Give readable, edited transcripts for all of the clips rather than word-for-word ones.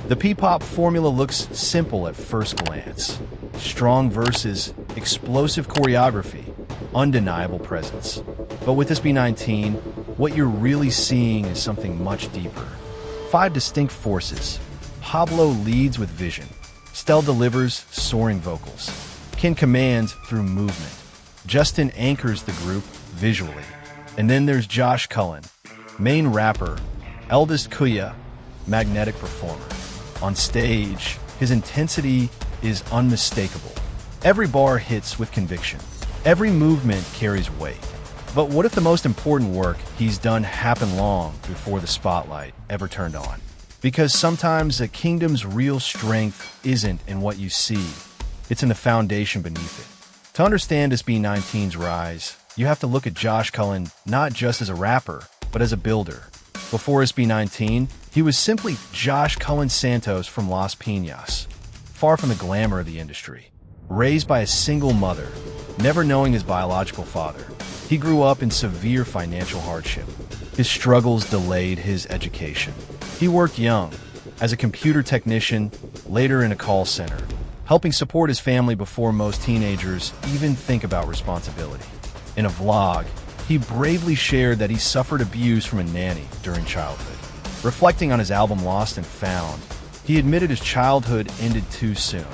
The P-pop formula looks simple at first glance. Strong verses, explosive choreography, undeniable presence. But with SB19, what you're really seeing is something much deeper. 5 distinct forces. Pablo leads with vision. Stel delivers soaring vocals. Ken commands through movement. Justin anchors the group visually. And then there's Josh Cullen, main rapper, eldest Kuya, magnetic performer. On stage, his intensity is unmistakable. Every bar hits with conviction. Every movement carries weight. But what if the most important work he's done happened long before the spotlight ever turned on? Because sometimes a kingdom's real strength isn't in what you see, it's in the foundation beneath it. To understand SB19's rise, you have to look at Josh Cullen not just as a rapper, but as a builder. Before SB19, he was simply Josh Cullen Santos from Las Piñas, far from the glamour of the industry. Raised by a single mother, never knowing his biological father, he grew up in severe financial hardship. His struggles delayed his education. He worked young, as a computer technician, later in a call center, helping support his family before most teenagers even think about responsibility. In a vlog, he bravely shared that he suffered abuse from a nanny during childhood. Reflecting on his album Lost and Found, he admitted his childhood ended too soon,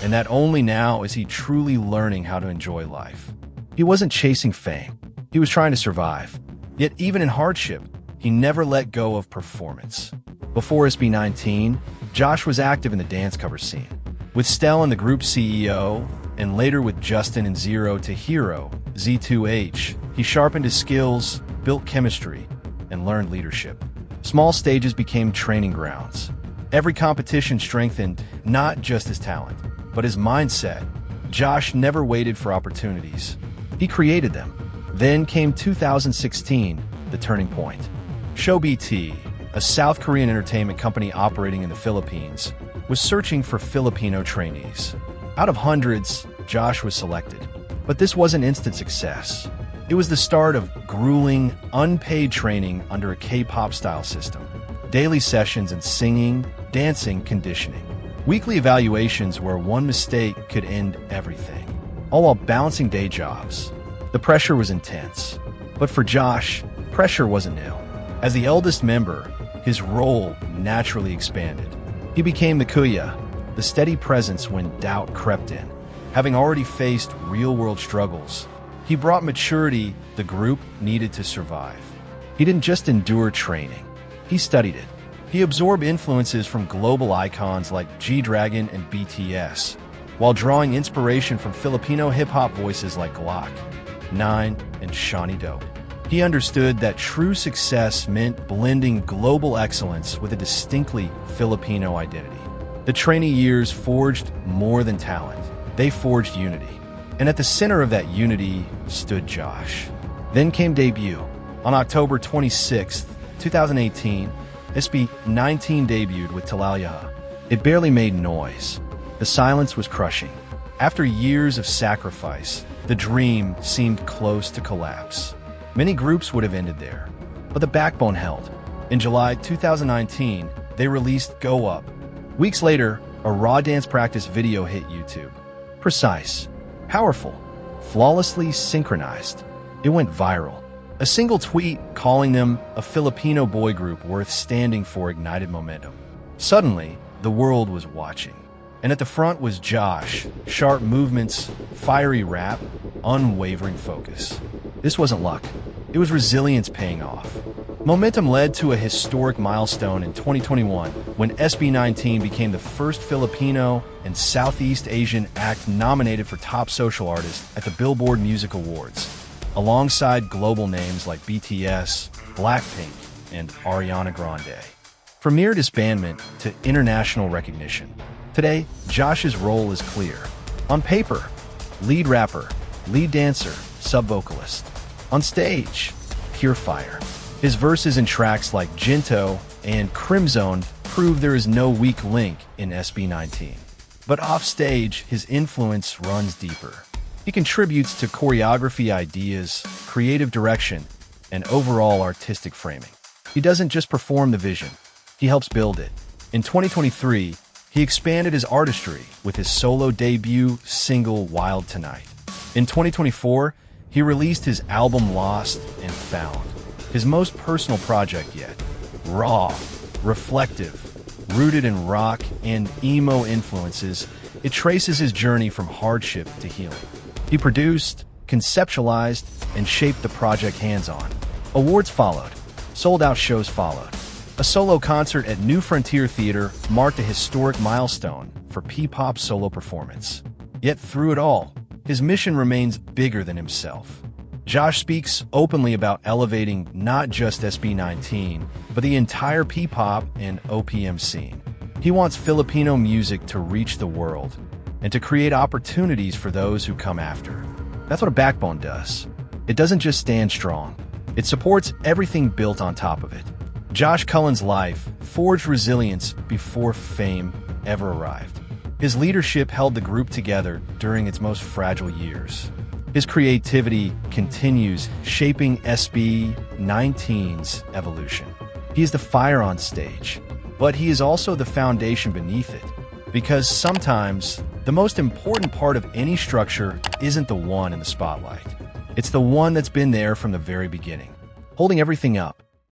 and that only now is he truly learning how to enjoy life. He wasn't chasing fame, he was trying to survive. Yet even in hardship, he never let go of performance. Before SB19, Josh was active in the dance cover scene. With Stel and the group CEO, and later with Justin and Zero to Hero, Z2H, he sharpened his skills, built chemistry, and learned leadership. Small stages became training grounds. Every competition strengthened not just his talent, but his mindset. Josh never waited for opportunities. He created them. Then came 2016, the turning point. SB19, a South Korean entertainment company operating in the Philippines, was searching for Filipino trainees. Out of hundreds, Josh was selected. But this wasn't instant success. It was the start of grueling, unpaid training under a K-pop style system. Daily sessions in singing, dancing, conditioning. Weekly evaluations where one mistake could end everything. All while balancing day jobs. The pressure was intense. But for Josh, pressure wasn't new. As the eldest member, his role naturally expanded. He became the Kuya, the steady presence when doubt crept in. Having already faced real-world struggles, he brought maturity the group needed to survive. He didn't just endure training, he studied it. He absorbed influences from global icons like G-Dragon and BTS, while drawing inspiration from Filipino hip-hop voices like Glock, 9, and Shawnee Dope. He understood that true success meant blending global excellence with a distinctly Filipino identity. The trainee years forged more than talent. They forged unity. And at the center of that unity stood Josh. Then came debut. On October 26, 2018, SB19 debuted with Talayaha. It barely made noise. The silence was crushing. After years of sacrifice, the dream seemed close to collapse. Many groups would have ended there, but the backbone held. In July 2019, they released Go Up. Weeks later, a raw dance practice video hit YouTube. Precise, powerful, flawlessly synchronized. It went viral. A single tweet calling them a Filipino boy group worth standing for ignited momentum. Suddenly, the world was watching. And at the front was Josh, sharp movements, fiery rap, unwavering focus. This wasn't luck. It was resilience paying off. Momentum led to a historic milestone in 2021 when SB19 became the first Filipino and Southeast Asian act nominated for Top Social Artist at the Billboard Music Awards, alongside global names like BTS, Blackpink, and Ariana Grande. From mere disbandment to international recognition, today, Josh's role is clear. On paper, lead rapper, lead dancer, sub-vocalist. On stage, pure fire. His verses in tracks like Jinto and Crimzone prove there is no weak link in SB19. But off stage, his influence runs deeper. He contributes to choreography ideas, creative direction, and overall artistic framing. He doesn't just perform the vision, he helps build it. In 2023, he expanded his artistry with his solo debut single Wild Tonight. In 2024, he released his album Lost and Found, his most personal project yet. Raw, reflective, rooted in rock and emo influences, it traces his journey from hardship to healing. He produced, conceptualized, and shaped the project hands-on. Awards followed. Sold-out shows followed. A solo concert at New Frontier Theater marked a historic milestone for P-pop solo performance. Yet through it all, his mission remains bigger than himself. Josh speaks openly about elevating not just SB19, but the entire P-pop and OPM scene. He wants Filipino music to reach the world and to create opportunities for those who come after. That's what a backbone does. It doesn't just stand strong. It supports everything built on top of it. Josh Cullen's life forged resilience before fame ever arrived. His leadership held the group together during its most fragile years. His creativity continues shaping SB19's evolution. He is the fire on stage, but he is also the foundation beneath it. Because sometimes, the most important part of any structure isn't the one in the spotlight. It's the one that's been there from the very beginning, holding everything up.